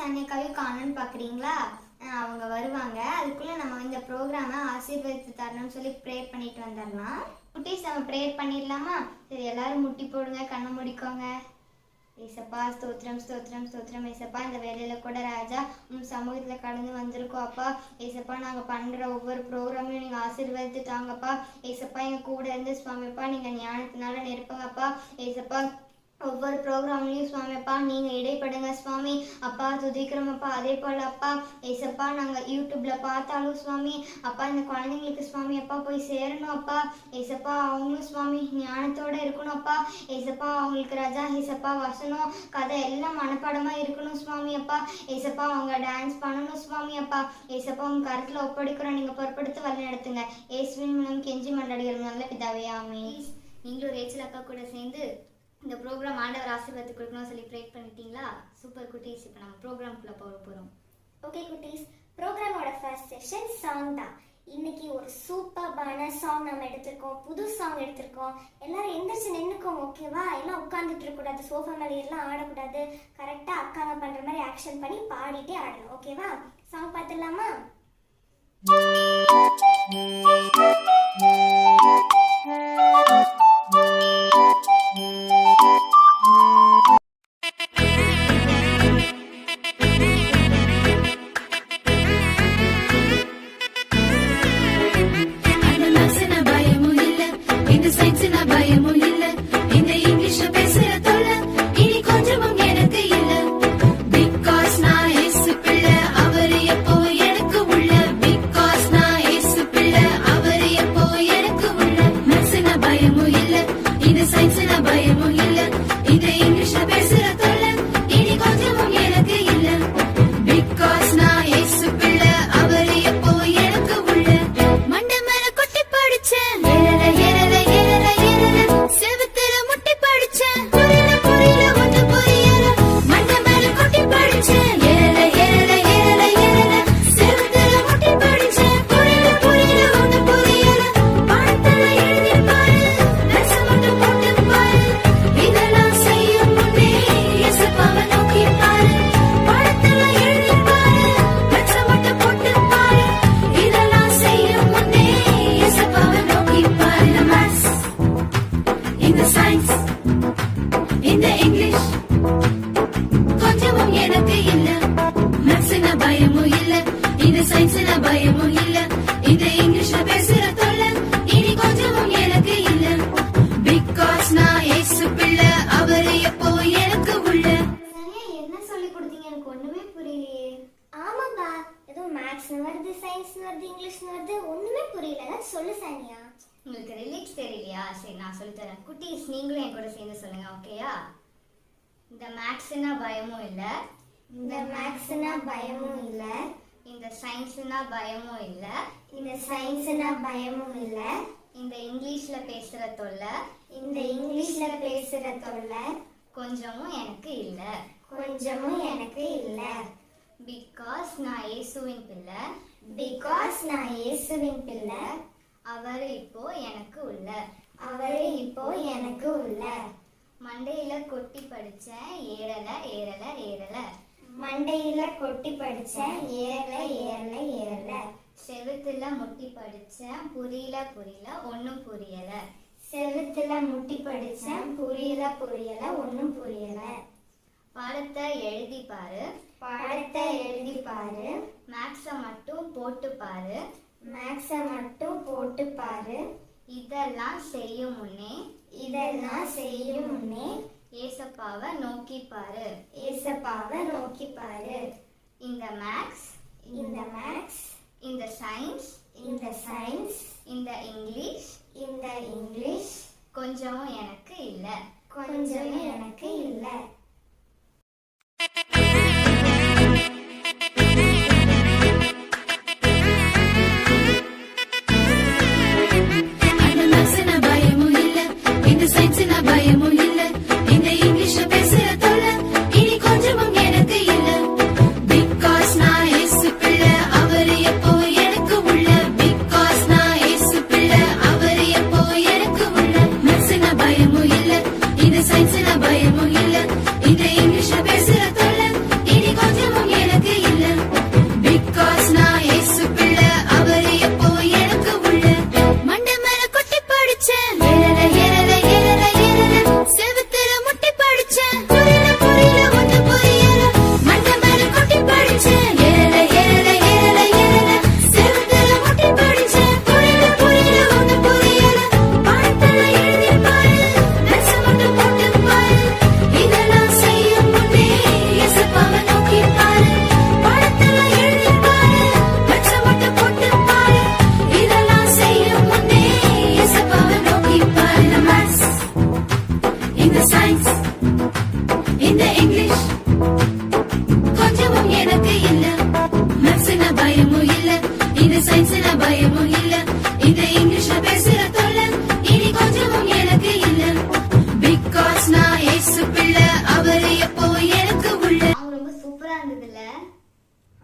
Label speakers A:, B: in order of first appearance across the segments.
A: சன்னிகாவையும் காணணும்னு பார்க்குறீங்களா? அவங்க வருவாங்க. அதுக்குள்ளே நம்ம இந்த ப்ரோக்ராமை ஆசீர்வதித்து தரணும்னு சொல்லி ப்ரேயர் பண்ணிட்டு வந்துடலாம். குட்டீஸ் நம்ம ப்ரேயர் பண்ணிடலாமா? சரி, எல்லாரும் முட்டி போடுங்க, கண்ணை முடிக்கோங்க. ஏசப்பா ஸ்தோத்திரம் ஸ்தோத்திரம் ஸ்தோத்திரம். ஏசப்பா இந்த வேலையில் கூட ராஜா சமூகத்தில் கடந்து வந்திருக்கோம் அப்பா. ஏசப்பா நாங்கள் பண்ணுற ஒவ்வொரு ப்ரோக்ராமையும் நீங்கள் ஆசீர்வதித்து தாங்கப்பா. ஏசப்பா எங்கள் கூட இருந்து சுவாமிப்பா நீங்கள் ஞானத்தினால நிரப்புங்கப்பா. ஏசப்பா ஒவ்வொரு ப்ரோக்ராம்லையும் சுவாமி அப்பா நீங்கள் இடைப்படுங்க சுவாமி அப்பா. துதிக்கிறோம் அப்பா. அதே போல் அப்பா ஏசப்பா நாங்கள் யூடியூப்பில் பார்த்தாலும் சுவாமி அப்பா இந்த குழந்தைங்களுக்கு சுவாமி அப்பா போய் சேரணும் அப்பா. ஏசப்பா அவங்களும் சுவாமி ஞானத்தோடு இருக்கணும் அப்பா. ஏசப்பா அவங்களுக்கு ராஜா ஏசப்பா வசனம் கதை எல்லாம் மனப்பாடமாக இருக்கணும் சுவாமி அப்பா. ஏசப்பா அவங்க டான்ஸ் பண்ணணும் சுவாமி அப்பா. ஏசப்பா உங்கள் கருத்தில் ஒப்படைக்கிறோம், நீங்கள் பொறுப்படுத்தி வழி நடத்துங்க. ஏசுவின் மூலம் கெஞ்சி மன்றாடுகிறோம் நல்ல பிதாவே, ஆமென். நீங்களும் ரேச்சல் அக்கா கூட சேர்ந்து இந்த ப்ரோக்ராம் ஆண்டவர் ஆசீர்வாதத்தை கொடுக்கணும்னு சொல்லி ப்ரே பண்ணிட்டீங்களா? சூப்பர் குட்டீஸ். இப்போ நம்ம ப்ரோக்ராம்குள்ளே போக போகிறோம்.
B: ஓகே குட்டீஸ், ப்ரோக்ராமோட ஃபர்ஸ்ட் செஷன் சாங் தான். இன்னைக்கு ஒரு சூப்பர்பான சாங் நம்ம எடுத்திருக்கோம், புது சாங் எடுத்திருக்கோம். எல்லாரும் எந்திரிச்சு நின்றுக்கோங்க, ஓகேவா? எல்லாம் உட்காந்துட்டு இருக்கக்கூடாது, சோஃபா மேலே எல்லாம் ஆடக்கூடாது. கரெக்டாக அக்காங்க பண்ணுற மாதிரி ஆக்ஷன் பண்ணி பாடிட்டே ஆடணும், ஓகேவா? சாங் பார்த்துடலாமா? சொல்லு சானியா.
A: உங்களுக்கு ரிலிக்ஸ் தெரியலையா? சரி, நான் சொல்லித்தரேன். குட்டீஸ் நீங்களும் என் கூட சேர்ந்து சொல்லுங்க, ஓகேயா? இந்த மேக்ஸ்னா பயமும் இல்லை,
B: இந்த மேக்ஸ்னா பயமும் இல்லை,
A: இந்த சயின்ஸ்னா பயமும் இல்லை,
B: இந்த சயின்ஸ்னா பயமும் இல்லை,
A: இந்த இங்கிலீஷ்ல பேசுற தொல்லை,
B: இந்த இங்கிலீஷ்ல பேசுற தொல்லை
A: கொஞ்சமும் எனக்கு இல்லை,
B: கொஞ்சமும் எனக்கு இல்லை.
A: பிகாஸ் நான் இயேசுவின் பிள்ளை,
B: பிகாஸ் நான் இயேசுவின் பிள்ளை,
A: அவர் இப்போ எனக்கு உள்ள,
B: அவர் இப்போ எனக்கு உள்ள.
A: மண்டையில கொட்டி படிச்சேன் ஏறல ஏறல ஏறல,
B: மண்டையில கொட்டி படிச்சேன் ஏறல ஏறல ஏறல.
A: செவுத்துல முட்டி படிச்சேன் புரியல புரியல ஒன்னும் புரியல,
B: செவுத்துல முட்டி படிச்சேன் புரியல புரியல ஒன்னும் புரியல.
A: பாடத்தை எழுதி பாரு,
B: பாடத்தை எழுதி பாரு,
A: மேக்ஸ மட்டும் போட்டு பாரு,
B: மேக்ஸ மட்டும் போட்டு பாரு.
A: இதெல்லாம் செய்யும் முன்னே,
B: இதெல்லாம் செய்யும் முன்னே
A: ஏசப்பாவை நோக்கி பாரு,
B: ஏசப்பாவை நோக்கி பாரு.
A: இந்த மேக்ஸ்,
B: இந்த மேக்ஸ்,
A: இந்த சயின்ஸ்,
B: இந்த சயின்ஸ்,
A: இந்த இங்கிலீஷ்,
B: இந்த இங்கிலீஷ்
A: கொஞ்சமும் எனக்கு இல்லை,
B: கொஞ்சம் எனக்கு இல்லை.
C: பயமும் இல்ல, இந்த சயின்ஸ்ல பயமும் இல்ல.
A: இருந்ததுல.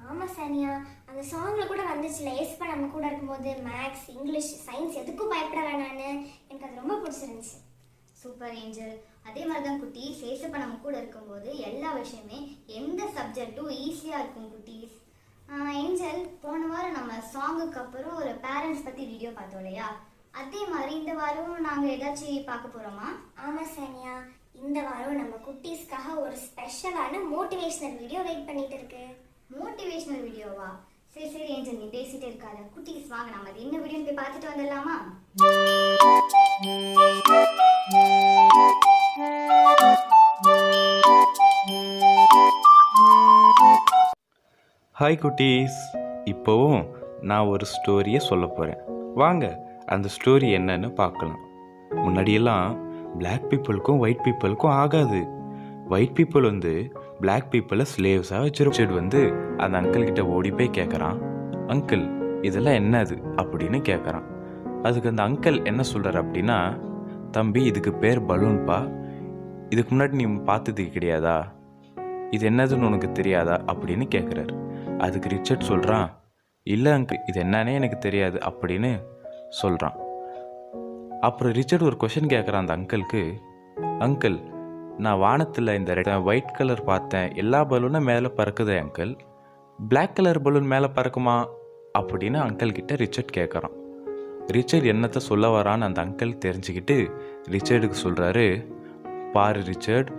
B: ஆமாம் சானியா, அந்த சாங்கில் கூட வந்துச்சுல, ஏசப்பா நம்ம கூட இருக்கும்போது மேக்ஸ், இங்கிலீஷ், சயின்ஸ் எதுக்கும் பயப்பட வேணான்னு. எனக்கு அது ரொம்ப பிடிச்சிருந்துச்சு.
A: Super angel. அதே மாதிரி தான் குட்டீஸ், ஏசப்பா நம்ம கூட இருக்கும்போது எல்லா விஷயமே எந்த சப்ஜெக்டும் ஈஸியாக இருக்கும் குட்டீஸ். ஏஞ்சல், போன வாரம் நம்ம சாங்குக்கு அப்புறம் ஒரு பேரண்ட்ஸ் பற்றி வீடியோ பார்த்தோம் இல்லையா? அதே மாதிரி இந்த வாரம் நாங்கள் ஏதாச்சும் பார்க்க போகிறோமா?
B: ஆமாம் சானியா, இந்த வாரம் நம்ம குட்டீஸ்க்காக ஒரு ஸ்பெஷலான மோட்டிவேஷனல் வீடியோ வெயிட் பண்ணிட்டு இருக்கு.
A: மோட்டிவேஷனல் வீடியோவா? சரி சரி ஏஞ்சல், நீ பேசிட்டே இருக்காத. குட்டீஸ் வாங்க, நம்ம அது என்ன வீடியோன்னு போய் பார்த்துட்டு வந்துடலாமா?
C: ஹாய் குட்டீஸ், இப்போவும் நான் ஒரு ஸ்டோரியை சொல்ல போகிறேன். வாங்க அந்த ஸ்டோரி என்னன்னு பார்க்கலாம். முன்னாடியெல்லாம் பிளாக் பீப்புளுக்கும் ஒயிட் பீப்புளுக்கும் ஆகாது. ஒயிட் பீப்புள் வந்து பிளாக் பீப்புளை ஸ்லேவ்ஸாக வச்சிருச்சு. அந்த அங்கிள் கிட்ட ஓடி போய் கேட்குறான், அங்கிள் இதெல்லாம் என்னது அப்படின்னு கேட்குறான். அதுக்கு அந்த அங்கிள் என்ன சொல்கிறார் அப்படின்னா, தம்பி இதுக்கு பேர் பலூன்பா, இதுக்கு முன்னாடி நீ பார்த்தது கிடையாதா, இது என்னதுன்னு உனக்கு தெரியாதா அப்படின்னு கேட்குறாரு. அதுக்கு ரிச்சர்ட் சொல்கிறான், இல்லை அங்கிள் இது என்னன்னே எனக்கு தெரியாது அப்படின்னு சொல்கிறான். அப்புறம் ரிச்சர்ட் ஒரு கொஷின் கேட்குறான் அந்த அங்கிளுக்கு, அங்கிள் நான் வானத்தில் இந்த ஒயிட் கலர் பார்த்தேன், எல்லா பலூனும் மேலே பறக்குது அங்கிள், பிளாக் கலர் பலூன் மேலே பறக்குமா அப்படின்னு அங்கிள் கிட்ட ரிச்சர்ட் கேட்குறான். ரிச்சர்ட் என்னத்தை சொல்ல வரான்னு அந்த அங்கிள் தெரிஞ்சுக்கிட்டு ரிச்சர்டுக்கு சொல்கிறாரு, பாரு ரிச்சர்ட்,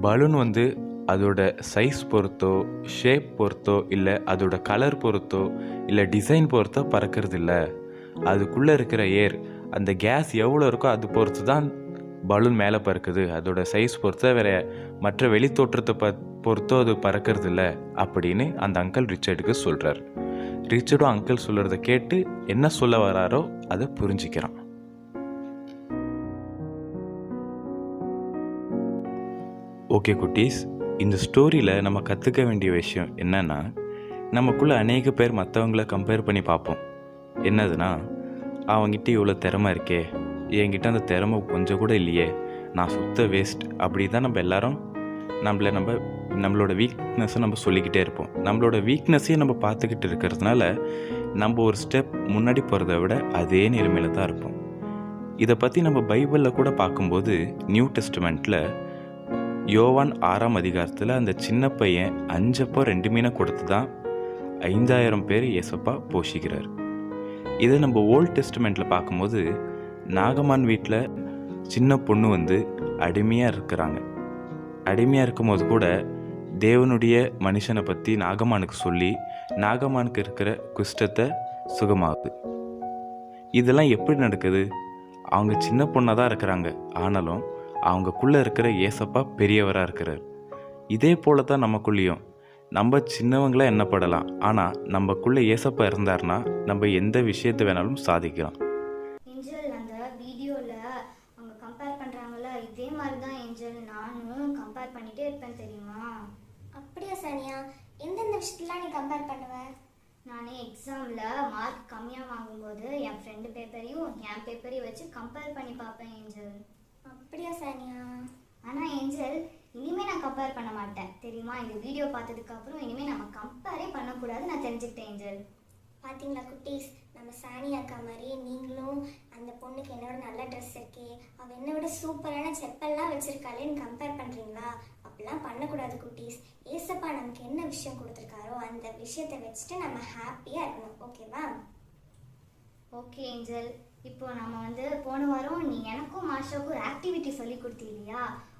C: பலூன் வந்து அதோட சைஸ் பொறுத்தோ, ஷேப் பொறுத்தோ, இல்லை அதோட கலர் பொறுத்தோ, இல்லை டிசைன் பொறுத்தோ பறக்கிறது இல்லை. அதுக்குள்ளே இருக்கிற ஏர், அந்த கேஸ் எவ்வளோ இருக்கோ அது பொறுத்து தான் பலூன் மேலே பறக்குது. அதோட சைஸ் பொறுத்தோ வேற மற்ற வெளி தோற்றத்தை பொறுத்தோ அது பறக்கிறது இல்லை அப்படின்னு அந்த அங்கிள் ரிச்சர்டுக்கு சொல்கிறார். ரிச்சர்டும் அங்கிள் சொல்கிறத கேட்டு என்ன சொல்ல வராரோ அதை புரிஞ்சுக்கிறான். ஓகே குட்டீஸ், இந்த ஸ்டோரியில் நம்ம கற்றுக்க வேண்டிய விஷயம் என்னன்னா, நமக்குள்ளே அநேக பேர் மற்றவங்கள கம்பேர் பண்ணி பார்ப்போம். என்னதுன்னா, அவங்ககிட்ட இவ்வளோ திறமை இருக்கே, என்கிட்ட அந்த திறமை கொஞ்சம் கூட இல்லையே, நான் சுத்த வேஸ்ட், அப்படி தான் நம்ம எல்லாரும் நம்மளோட வீக்னஸை நம்ம சொல்லிக்கிட்டே இருப்போம். நம்மளோட வீக்னஸையும் நம்ம பார்த்துக்கிட்டு இருக்கிறதுனால நம்ம ஒரு ஸ்டெப் முன்னாடி போகிறத விட அதே நிலைமையில தான் இருப்போம். இதை பற்றி நம்ம பைபிளில் கூட பார்க்கும்போது, நியூ டெஸ்டமெண்ட்டில் யோவான் 6ஆம் அதிகாரத்தில் அந்த சின்ன பையன் 5 அப்போ 2 மீனை கொடுத்து தான் 5000 பேர் ஏசப்பா போஷிக்கிறார். இதை நம்ம ஓல்ட் டெஸ்டமெண்ட்டில் பார்க்கும்போது, நாகமான் வீட்டில் சின்ன பொண்ணு வந்து அடிமையாக இருக்கிறாங்க. அடிமையாக இருக்கும்போது கூட தேவனுடைய மனுஷனை பற்றி நாகமானுக்கு சொல்லி நாகமானுக்கு இருக்கிற குஷ்டத்தை சுகமாகுது. இதெல்லாம் எப்படி நடக்குது? அவங்க சின்ன பொண்ணாக தான் இருக்கிறாங்க, ஆனாலும் அவங்கக்குள்ளே இருக்கிற ஏசப்பா பெரியவராக இருக்கிறார். இதே போல தான் நமக்குள்ளேயும் நம்ம சின்னவங்களாக எண்ணப்படலாம், ஆனால் நம்மக்குள்ளே ஏசப்பா இருந்தார்னா நம்ம எந்த விஷயத்தை வேணாலும் சாதிக்கலாம்.
A: ஏஞ்சல், அந்த வீடியோவில் அவங்க கம்பேர் பண்ணுறாங்களா, இதே மாதிரி தான் ஏஞ்சல் நானும் கம்பேர் பண்ணிகிட்டே இருப்பேன் தெரியுமா?
B: அப்படியா சானியா, எந்தெந்த விஷயத்துலாம் நீ கம்பேர் பண்ணுவ?
A: நானே எக்ஸாமில் மார்க் கம்மியாக வாங்கும்போது என் ஃப்ரெண்டு பேப்பரையும் என் பேப்பரையும் வச்சு கம்பேர் பண்ணி பார்ப்பேன் ஏஞ்சல்.
B: அப்படியா சானியா?
A: ஆனால் ஏஞ்சல், இனிமேல் நான் கம்பேர் பண்ண மாட்டேன் தெரியுமா? இந்த வீடியோ பார்த்ததுக்கப்புறம் இனிமேல் நம்ம கம்பேரே பண்ணக்கூடாது நான் தெரிஞ்சுக்கிட்டேன் ஏஞ்சல்.
B: பார்த்தீங்களா குட்டீஸ், நம்ம சானியா அக்கா மாதிரி நீங்களும் அந்த பொண்ணுக்கு என்னோட நல்ல ட்ரெஸ் இருக்கே, அவள் என்னை விட சூப்பரான செப்பல்லாம் வச்சுருக்காளேன்னு கம்பேர் பண்ணுறீங்களா? அப்படிலாம் பண்ணக்கூடாது குட்டீஸ். ஏசப்பா நமக்கு என்ன விஷயம் கொடுத்துருக்காரோ அந்த விஷயத்தை வச்சுட்டு நம்ம ஹாப்பியாக இருக்கணும், ஓகேவா?
A: ஓகே ஏஞ்சல், இப்போ நம்ம வந்து போன வாரம் நீ எனக்கும் மாஷாவுக்கும் ஒரு ஆக்டிவிட்டி சொல்லி கொடுத்தீங்க.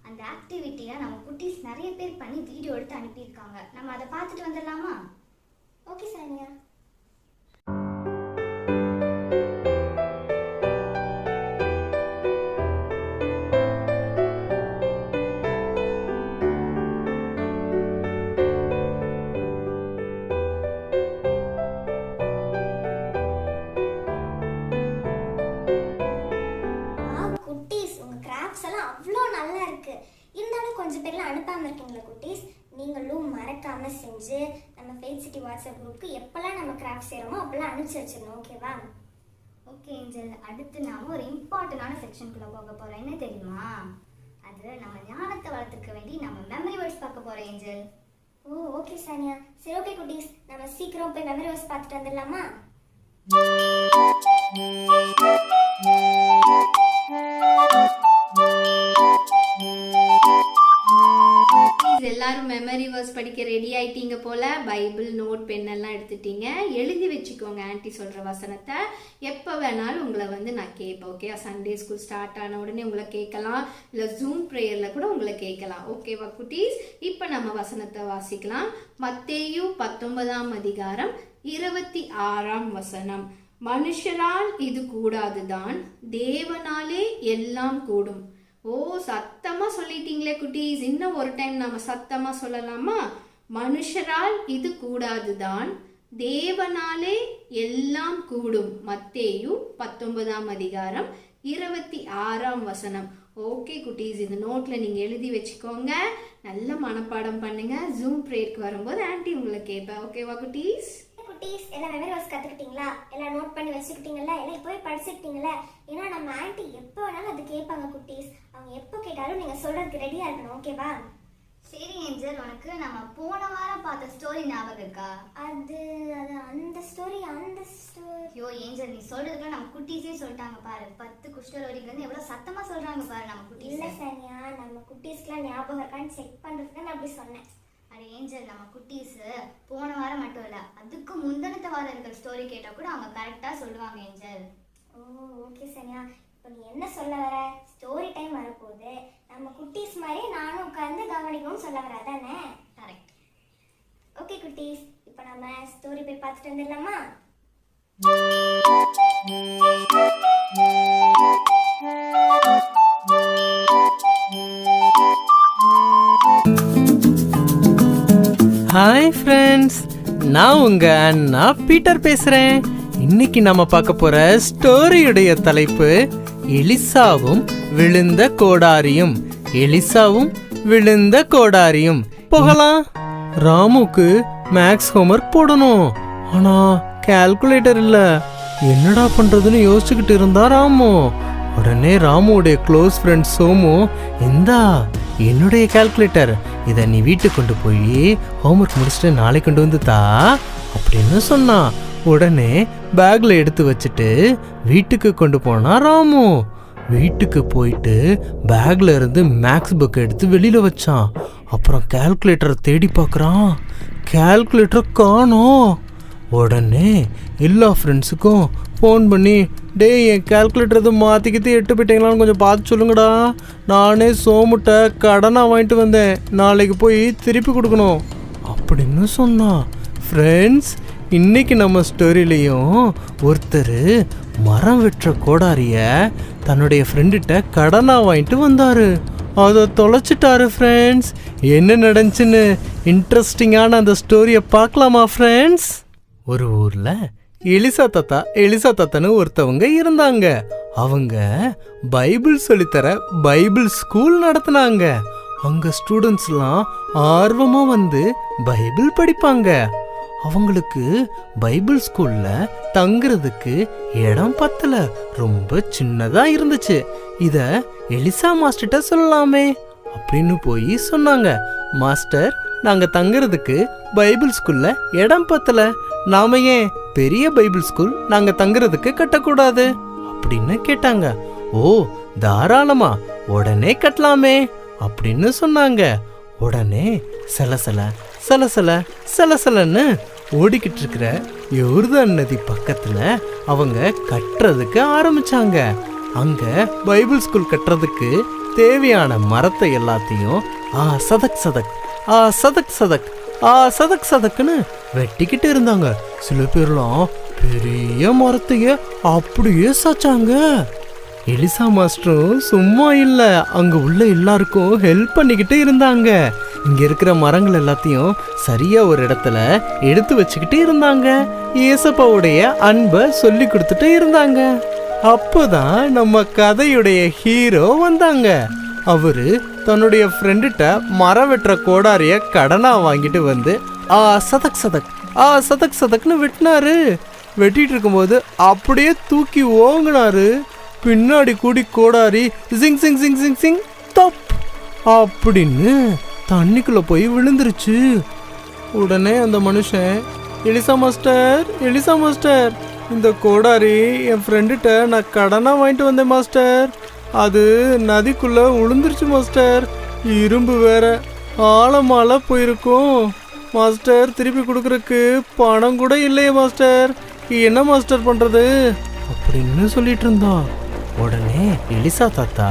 A: அந்த ஆக்டிவிட்டியை நம்ம குட்டீஸ் நிறைய பேர் பண்ணி வீடியோ எடுத்து அனுப்பியிருக்காங்க. நம்ம அதை பார்த்துட்டு வந்துடலாமா?
B: ஓகே சானியா. கொஞ்சம் பேர்லாம் அனுப்பாமல் இருக்கீங்களா குட்டீஸ்? நீங்களும் மறக்காமல் செஞ்சு நம்ம ஃபேத் சிட்டி வாட்ஸ்அப் குரூப்புக்கு எப்போல்லாம் நம்ம கிராஃப்ட் செய்கிறோமோ அப்போல்லாம் அனுப்பிச்சி வச்சிடணும், ஓகேவா?
A: ஓகே ஏஞ்சல், அடுத்து நாம ஒரு இம்பார்ட்டண்டான செக்ஷனுக்குள்ளே போக போகிறோம். என்ன தெரியுமா? அது நம்ம ஞானத்தை வளர்த்துக்க வேண்டி நம்ம மெமரி வேர்ட்ஸ் பார்க்க போகிறோம் ஏஞ்சல்.
B: ஓ ஓகே சானியா. சரி ஓகே குட்டீஸ், நம்ம சீக்கிரம் போய் மெமரி வர்ஸ் பார்த்துட்டு வந்துடலாமா?
D: எல்லாரும் மெமரி வேர்ஸ் படிக்க ரெடி ஆயிட்டீங்க போல. பைபிள் நோட் பென் எல்லாம் எடுத்துட்டீங்க. எழுதி வச்சுக்கோங்க ஆன்ட்டி சொல்ற வசனத்தை. எப்போ வேணாலும் உங்களை நான் கேட்பேன். ஓகே, சண்டே ஸ்கூல் ஸ்டார்ட் ஆன உடனே உங்களை கேட்கலாம், இல்லை ஜூம் ப்ரேயர்ல கூட உங்களை கேட்கலாம். ஓகேவா குட்டீஸ்? இப்போ நம்ம வசனத்தை வாசிக்கலாம். மத்தேயு 19ஆம் அதிகாரம் 26ஆம் வசனம். மனுஷரால் இது கூடாதுதான், தேவனாலே எல்லாம் கூடும். ஓ, சத்தமா சொல்லிட்டீங்களே குட்டீஸ். இன்னும் ஒரு டைம் நாம சத்தமா சொல்லலாமா? மனுஷரால் இது கூடாதுதான், தேவனாலே எல்லாம் கூடும். மத்தேயு 19ஆம் அதிகாரம் 26ஆம் வசனம். ஓகே குட்டீஸ், இந்த நோட்ல நீங்க எழுதி வச்சுக்கோங்க. நல்ல மனப்பாடம் பண்ணுங்க. ஜூம் பிரேயருக்கு வரும்போது ஆன்ட்டி உங்களை கேட்பேன். ஓகேவா குட்டீஸ்?
B: குட்டீஸ் எல்லாம் மெமரி வர்ஸ் கத்துக்கிட்டீங்களா? எல்லாம் நோட் பண்ணி வச்சுக்கிட்டீங்களா? எல்லாம் இப்போவே படிச்சுக்கிட்டீங்களா? ஏன்னா நம்ம ஆன்ட்டி எப்போ வேணாலும் அது கேட்பாங்க குட்டீஸ். அவங்க எப்போ கேட்டாலும் நீங்க சொல்றதுக்கு ரெடியா இருக்கணும். ஓகேவா?
A: சரி ஏஞ்சல், உனக்கு நம்ம போன வாரம் பார்த்த ஸ்டோரி ஞாபகம் இருக்கா?
B: அது அது அந்த ஸ்டோரி
A: ஐயோ ஏஞ்சல், நீ சொல்றதுக்குள்ள நம்ம குட்டீஸே சொல்லிட்டாங்க பாரு. 10 குஷ்டரோகிகள் வந்து எவ்வளவு சத்தமா சொல்றாங்க பாரு நம்ம குட்டீஸ்.
B: இல்ல சானியா, நம்ம குட்டீஸ்க்குலாம் ஞாபகம் இருக்கான்னு செக் பண்றதுக்கு நான் அப்படி சொன்னேன்.
A: அட ஏஞ்சல், நம்ம குட்டீஸ் போன வாரம் மட்டும் இல்ல, அதுக்கு முந்தினத்த வாரம் இருக்கிற ஸ்டோரி கேட்டா கூட அவங்க கரெக்டா சொல்லுவாங்க ஏஞ்சல்.
B: ஓ ஓகே சானியா, இப்போ நீ என்ன சொல்ல வர? ஸ்டோரி டைம் வரப்போகுது, நம்ம குட்டீஸ் மாதிரி நானும் உட்கார்ந்து கவனிக்கணும்னு சொல்ல வர தானே?
A: கரெக்ட்.
B: ஓகே குட்டீஸ், இப்போ நம்ம ஸ்டோரி போய் பார்த்துட்டு வந்துடலாமா?
E: ஹாய் ஃப்ரெண்ட்ஸ், நான் உங்க அண்ணா பீட்டர் பேசுறேன். இன்னைக்கு நம்ம பார்க்க போற ஸ்டோரியுடைய தலைப்பு எலிசாவும் விழுந்த கோடாரியும். எலிசாவும் விழுந்த கோடாரியும். போகலாம். ராமுக்கு மேக்ஸ் ஹோம்வொர்க் போடணும், ஆனா கால்குலேட்டர் இல்ல. என்னடா பண்றதுன்னு யோசிச்சுக்கிட்டு இருந்தா ராமு. உடனே ராமுடைய க்ளோஸ் ஃப்ரெண்ட் சோமு, இந்தா என்னுடைய கால்குலேட்டர், இதை நீ வீட்டுக்கு கொண்டு போய் ஹோம்ஒர்க் முடிச்சுட்டு நாளைக்கு கொண்டு வந்து தா அப்படின்னு சொன்னான். உடனே பேக்ல எடுத்து வச்சுட்டு வீட்டுக்கு கொண்டு போனா ராமு. வீட்டுக்கு போயிட்டு பேக்ல இருந்து மேக்ஸ் புக் எடுத்து வெளியில வச்சான். அப்புறம் கால்குலேட்டரை தேடி பார்க்கறான். கால்குலேட்டர் காணோம். உடனே எல்லா ஃப்ரெண்ட்ஸுக்கும் ஃபோன் பண்ணி, டே என் கால்குலேட்டர் எதுவும் மாற்றிக்கிட்டு எட்டு போயிட்டீங்களான்னு கொஞ்சம் பார்த்து சொல்லுங்கடா. நானே சோமுட்ட கடனாக வாங்கிட்டு வந்தேன், நாளைக்கு போய் திருப்பி கொடுக்கணும் அப்படின்னு சொன்னான். ஃப்ரெண்ட்ஸ், இன்னைக்கு நம்ம ஸ்டோரியிலையும் ஒருத்தர் மரம் வெட்டுற கோடாரிய தன்னுடைய ஃப்ரெண்டுகிட்ட கடனாக வாங்கிட்டு வந்தார். அதை தொலைச்சிட்டாரு. ஃப்ரெண்ட்ஸ், என்ன நடந்துச்சுன்னு இன்ட்ரெஸ்டிங்கான அந்த ஸ்டோரியை பார்க்கலாமா ஃப்ரெண்ட்ஸ்? ஒரு ஊரில் எலிசா தாத்தான்னு ஒருத்தவங்க இருந்தாங்க. அவங்க பைபிள் சொல்லித்தர பைபிள் ஸ்கூல் நடத்தினாங்க. அங்க ஸ்டூடெண்ட்ஸ்லாம் ஆர்வமா வந்து பைபிள் படிப்பாங்க. அவங்களுக்கு பைபிள் ஸ்கூல்ல தங்குறதுக்கு இடம் பத்தல, ரொம்ப சின்னதா இருந்துச்சு. இத எலிசா மாஸ்டர்கிட்ட சொல்லலாமே அப்படின்னு போய் சொன்னாங்க. மாஸ்டர், நாங்க தங்குறதுக்கு பைபிள் ஸ்கூல்ல இடம் பத்தல, நாம ஏன் பெரிய பைபிள் ஸ்கூல் நாங்க தங்குறதுக்கு கட்டக்கூடாது அப்படின்னு கேட்டாங்க. ஓ தாராளமா, உடனே கட்டலாமே அப்படின்னு சொன்னாங்க. உடனே சலசலன்னு ஓடிக்கிட்டு இருக்கிற யோர்தான் நதி பக்கத்துல அவங்க கட்டுறதுக்கு ஆரம்பிச்சாங்க. அங்க பைபிள் ஸ்கூல் கட்டுறதுக்கு தேவையான மரத்தை எல்லாத்தையும் சதக் சதக்குன்னு வெட்டிக்கிட்டு இருந்தாங்க. சில பேர்லாம் பெரிய மரத்தைய அப்படியே சாச்சாங்க. எலிசா மாஸ்டரும் சும்மா இல்ல, அங்க உள்ள எல்லாருக்கும் ஹெல்ப் பண்ணிக்கிட்டு இருந்தாங்க. இங்க இருக்கிற மரங்கள் எல்லாத்தையும் சரியா ஒரு இடத்துல எடுத்து வச்சுக்கிட்டு இருந்தாங்க. ஏசப்பாவுடைய அன்பை சொல்லி கொடுத்துட்டு இருந்தாங்க. அப்போதான் நம்ம கதையுடைய ஹீரோ வந்தாங்க. அவரு தன்னுடைய ஃப்ரெண்டுகிட்ட மரம் வெட்டுற கோடாரிய கடனா வாங்கிட்டு வந்து சதக் சதக்னு வெட்டினாரு. வெட்டிட்டு இருக்கும்போது அப்படியே தூக்கி ஓங்கினாரு. பின்னாடி கூடி கோடாரி சிங் சிங் சிங் சிங் சிங் தப் அப்படின்னு தண்ணிக்குள்ள போய் விழுந்துருச்சு. உடனே அந்த மனுஷன், எலிசா மாஸ்டர், எலிசா மாஸ்டர், இந்த கோடாரி என் ஃப்ரெண்டுகிட்ட நான் கடனாக வாங்கிட்டு வந்தேன் மாஸ்டர், அது நதிக்குள்ளே உளுந்துருச்சு மாஸ்டர், இரும்பு வேற ஆழமால போயிருக்கும் மாஸ்டர், திருப்பி கொடுக்குறக்கு பணம் கூட இல்லையே மாஸ்டர், என்ன மாஸ்டர் பண்ணுறது அப்படின்னு சொல்லிட்டு இருந்தான். உடனே எலிசா தாத்தா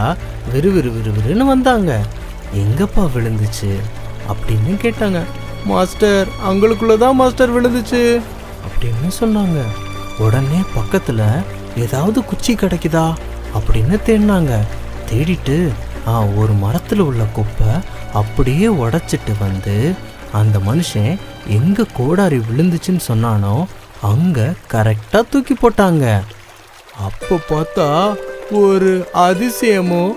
E: விறுவிறுன்னு வந்தாங்க. எங்கப்பா விழுந்துச்சு அப்படின்னு கேட்டாங்க. மாஸ்டர், அங்களுக்குள்ளதான் மாஸ்டர் விழுந்துச்சு அப்படின்னு சொன்னாங்க. உடனே பக்கத்துல ஏதாவது குச்சி கிடைக்குதா அப்படின்னு தேடினாங்க. தேடிட்டு ஒரு மரத்துல உள்ள குப்பை அப்படியே உடைச்சிட்டு வந்து அந்த மனுஷன் எங்க கோடாரி விழுந்துச்சுன்னு சொன்னானோ அங்க கரெக்டா தூக்கி போட்டாங்க. அப்ப பார்த்தா ஒரு அதிசயமும்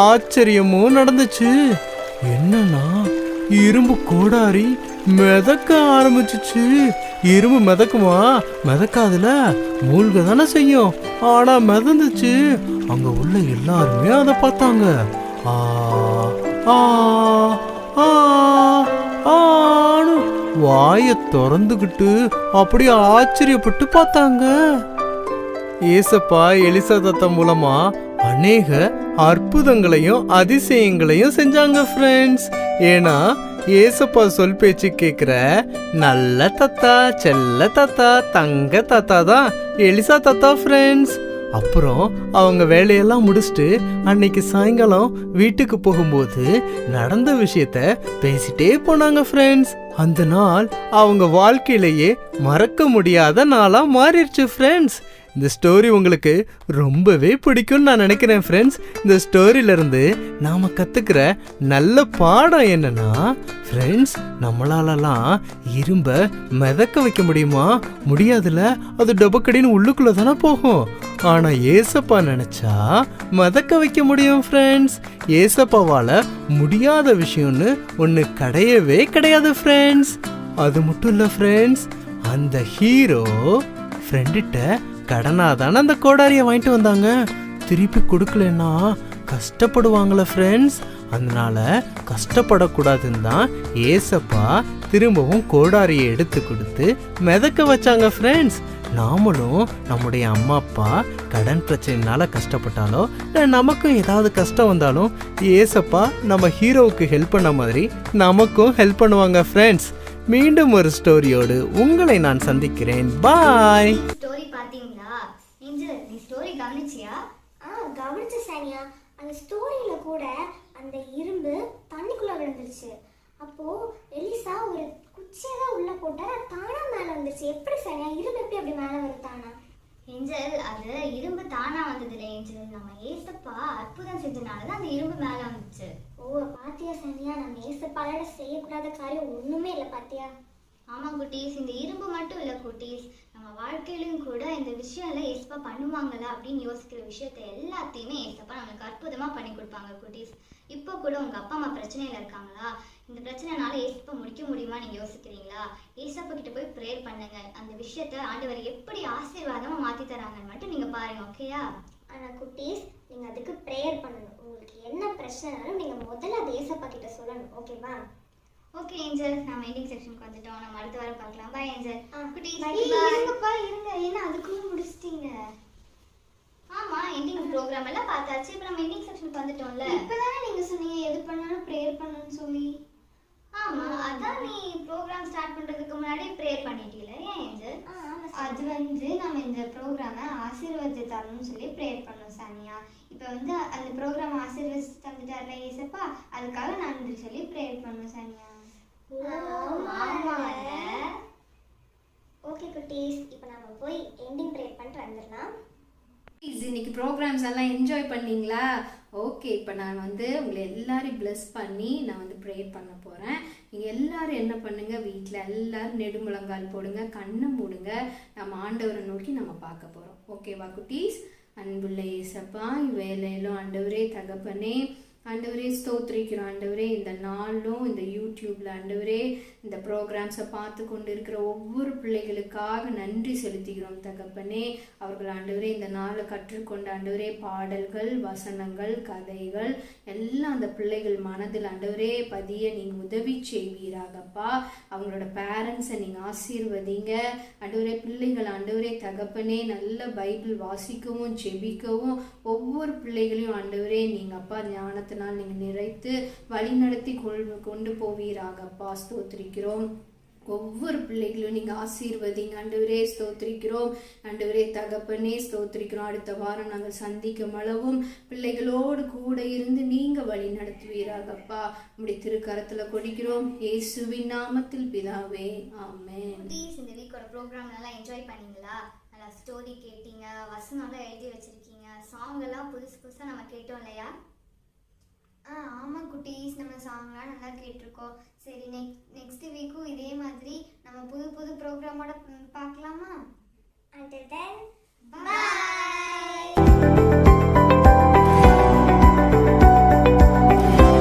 E: ஆச்சரியமும் நடந்துச்சு. என்னன்னா, இரும்பு கோடாரி மிதக்க ஆரம்பிச்சிச்சு. இரும்பு மிதக்குமா? மிதக்காதுல, மூழ்க தானே செய்யும். ஆனா மிதந்துச்சு. அங்க உள்ள எல்லாருமே அதை பார்த்தாங்க. ஆ ஆ ஆன்னு வாயை திறந்துக்கிட்டு அப்படியே ஆச்சரியப்பட்டு பார்த்தாங்க. ஏசப்பா எலிசா தாத்தா மூலமா அநேக அற்புதங்களையும் அதிசயங்களையும் செஞ்சாங்க ஃப்ரெண்ட்ஸ். ஏன்னா ஏசப்பா சொல் பேச்சு கேட்குற நல்ல தாத்தா, செல்ல தாத்தா, தங்க தாத்தா தான் எலிசா தாத்தா ஃப்ரெண்ட்ஸ். அப்புறம் அவங்க வேலையெல்லாம் முடிச்சுட்டு அன்னைக்கு சாயங்காலம் வீட்டுக்கு போகும்போது நடந்த விஷயத்த பேசிட்டே போனாங்க ஃப்ரெண்ட்ஸ். அந்த நாள் அவங்க வாழ்க்கையிலேயே மறக்க முடியாத நாளா மாறிடுச்சு ஃப்ரெண்ட்ஸ். இந்த ஸ்டோரி உங்களுக்கு ரொம்பவே பிடிக்கும்னு நான் நினைக்கிறேன் ஃப்ரெண்ட்ஸ். இந்த ஸ்டோரியிலேருந்து நாம் கற்றுக்கிற நல்ல பாடம் என்னன்னா ஃப்ரெண்ட்ஸ், நம்மளாலலாம் இரும்பை மிதக்க வைக்க முடியுமா? முடியாதுல, அது டபக்கடின்னு உள்ளுக்குள்ளே தானே போகும். ஆனால் ஏசப்பா நினச்சா மிதக்க வைக்க முடியும் ஃப்ரெண்ட்ஸ். ஏசப்பாவால் முடியாத விஷயம்னு ஒன்று கிடையவே கிடையாது ஃப்ரெண்ட்ஸ். அது மட்டும் இல்லை ஃப்ரெண்ட்ஸ், அந்த ஹீரோ ஃப்ரெண்டுகிட்ட கடனாக தானே அந்த கோடாரியை வாங்கிட்டு வந்தாங்க. திருப்பி கொடுக்கலன்னா கஷ்டப்படுவாங்களே ஃப்ரெண்ட்ஸ். அதனால கஷ்டப்படக்கூடாதுன்னு தான் ஏசப்பா திரும்பவும் கோடாரியை எடுத்து கொடுத்து மிதக்க வச்சாங்க ஃப்ரெண்ட்ஸ். நாமளும் நம்முடைய அம்மா அப்பா கடன் பிரச்சனைனால கஷ்டப்பட்டாலோ இல்லை நமக்கும் ஏதாவது கஷ்டம் வந்தாலும் ஏசப்பா நம்ம ஹீரோவுக்கு ஹெல்ப் பண்ண மாதிரி நமக்கும் ஹெல்ப் பண்ணுவாங்க ஃப்ரெண்ட்ஸ். மீண்டும் ஒரு ஸ்டோரியோடு உங்களை நான் சந்திக்கிறேன். பாய்.
A: ஸ்டோரி பாத்தீங்களா? ஏஞ்சல், நீ ஸ்டோரி கவனிச்சியா?
B: கவனிச்ச சானியா. அந்த ஸ்டோரியில கூட அந்த இரும்பு தண்ணிக்குள்ள விழுந்துருச்சு. அப்போ எலிசா ஒரு குச்சியெல்லாம் உள்ள போட்டா தானா மேல வந்துருச்சு. எப்படி சானியா, இரும்பு எப்படி அப்படி மேல வருது தானா?
A: ஏஞ்சல், அது இரும்பு தானா வந்தது இல்லை ஏஞ்சல், நம்ம ஏசப்பா அற்புதம் செஞ்சனாலதான் அந்த இரும்பு மேல வந்துச்சு.
B: ஓ பாத்தியா சானியா, நம்ம ஏசப்பாவோட செய்யக்கூடாத காரியம் ஒண்ணுமே இல்லை பாத்தியா?
A: ஆமா குட்டீஸ், இந்த இரும்பு மட்டும் இல்லை குட்டீஸ், நம்ம வாழ்க்கையிலும் கூட இந்த விஷயம்ல ஏசப்பா பண்ணுவாங்களா அப்படின்னு யோசிக்கிற விஷயத்த எல்லாத்தையுமே ஏசப்பா நம்மளுக்கு அற்புதமா பண்ணி கொடுப்பாங்க குட்டீஸ். இப்போ கூட உங்க அப்பா அம்மா பிரச்சனையில இருக்காங்களா? இந்த பிரச்சனைனால ஏசப்பா முடிக்க முடியுமா நீங்க யோசிக்கிறீங்களா? ஏசப்பா கிட்ட போய் ப்ரேயர் பண்ணுங்க. அந்த விஷயத்த ஆண்டவர் எப்படி ஆசீர்வாதமா மாத்தி தராங்கன்னு மட்டும் நீங்க பாருங்க, ஓகேயா?
B: ஆனா குட்டீஸ், நீங்க அதுக்கு ப்ரேயர் பண்ணணும். உங்களுக்கு என்ன பிரச்சனைனாலும் நீங்க முதல்ல அது ஏசப்பா கிட்ட சொல்லணும், ஓகேவா?
A: ஓகே ஏஞ்சல், நம்ம எண்டிங் செக்ஷனுக்கு வந்துட்டோம். நம்ம அடுத்த வாரம் பார்க்கலாம். பாய் ஏஞ்சல். குட்டீஸ்
B: இருங்கப்பா,
A: இருங்க, ஏன்னா அதுக்குள்ள முடிச்சிட்டீங்க. ஆமா, எண்டிங் ப்ரோக்ராம் எல்லாம் பார்த்தாச்சு. இப்போ நம்ம எண்டிங் செக்ஷனுக்கு வந்துட்டோம்ல.
B: இப்பதானே நீங்க சொன்னீங்க எது பண்ணாலும் ப்ரேயர் பண்ணணும்னு சொல்லி.
A: ஆமா, அதான் நீ ப்ரோக்ராம் ஸ்டார்ட் பண்றதுக்கு முன்னாடி ப்ரேயர் பண்ணிட்டீல. ஏன் ஏஞ்சல்? அது நம்ம இந்த ப்ரோக்ராமை ஆசீர்வாதத்தை தரணும்னு சொல்லி ப்ரேயர் பண்ணோம் சானியா. இப்போ அந்த ப்ரோக்ராம் ஆசீர்வதிச்சு தந்துட்டார்ல ஏசப்பா, அதுக்காக நன்றி சொல்லி ப்ரேயர் பண்ணோம் சானியா.
B: ஓகே குட்டீஸ், இப்போ நம்ம போய் எண்டிங் ப்ரேயர் பண்ணிட்டு வந்துடலாம்.
D: இன்னைக்கு ப்ரோக்ராம்ஸ் எல்லாம் என்ஜாய் பண்ணீங்களா? ஓகே, இப்போ நான் உங்களை எல்லாரையும் பிளஸ் பண்ணி நான் ப்ரேயர் பண்ண போகிறேன். நீங்கள் எல்லாரும் என்ன பண்ணுங்க, வீட்டில் எல்லாரும் நெடுமுழங்கால் போடுங்க, கண்ணை மூடுங்க. நம்ம ஆண்டவரை நோக்கி நம்ம பார்க்க போகிறோம். ஓகேவா குட்டீஸ்? அன்புள்ள ஏசப்பா, வேலையிலும் ஆண்டவரே தகப்பனே, ஆண்டவரே ஸ்தோத்திரிக்கிறோம் ஆண்டவரே, இந்த நாளும் இந்த யூடியூப்ல ஆண்டவரே இந்த ப்ரோக்ராம்ஸை பார்த்து கொண்டு இருக்கிற ஒவ்வொரு பிள்ளைகளுக்காக நன்றி செலுத்துகிறோம் தகப்பனே. அவர்கள் ஆண்டவரே இந்த நாளை கற்றுக்கொண்ட ஆண்டவரே பாடல்கள், வசனங்கள், கதைகள் எல்லாம் அந்த பிள்ளைகள் மனதில் ஆண்டவரே பதிய நீங்க உதவி செய்வீராகப்பா. அவங்களோட பேரண்ட்ஸை நீங்க ஆசீர்வதிங்க ஆண்டவரே. பிள்ளைகள் ஆண்டவரே தகப்பனே நல்ல பைபிள் வாசிக்கவும் ஜெபிக்கவும் ஒவ்வொரு பிள்ளைகளையும் ஆண்டவரே நீங்க அப்பா ஞானத்தினால் நீங்க நிறைத்து வழி நடத்தி கொண்டு போவீராகப்பா. ஸ்தோத்திரிக்கிறோம். ஒவ்வொரு பிள்ளைகளும் நீங்க ஆசீர்வதிங்க ஆண்டவரே. ஸ்தோத்திரிக்கிறோம் ஆண்டவரே தகப்பனே. ஸ்தோத்திரிக்கிறோம். அடுத்த வாரம் நாங்கள் சந்திக்கும் அளவும் பிள்ளைகளோடு கூட இருந்து நீங்க வழி நடத்துவீராகப்பா. நம்முடைய திருக்கரத்துல கொடுக்கிறோம் இயேசுவின் நாமத்தில் பிதாவே, ஆமென்.
A: ப்ளீஸ் இந்த வீக்கோட ப்ரோக்ராம் நல்லா என்ஜாய் பண்ணீங்களா? நல்லா ஸ்டோரி கேட்டீங்க, வசனம்லாம் எழுதி வச்சிருக்கீங்க, சாங் எல்லாம் புதுசு புதுசாக நம்ம கேட்டோம் இல்லையா? ஆமாம் குட்டீஸ், நம்ம சாங்லாம் நல்லா கேட்டிருக்கோம். சரி, நெக்ஸ்ட் வீக்கும் இதே மாதிரி நம்ம புது புது ப்ரோக்ராமோட பார்க்கலாமா?
B: Until then,
A: Bye.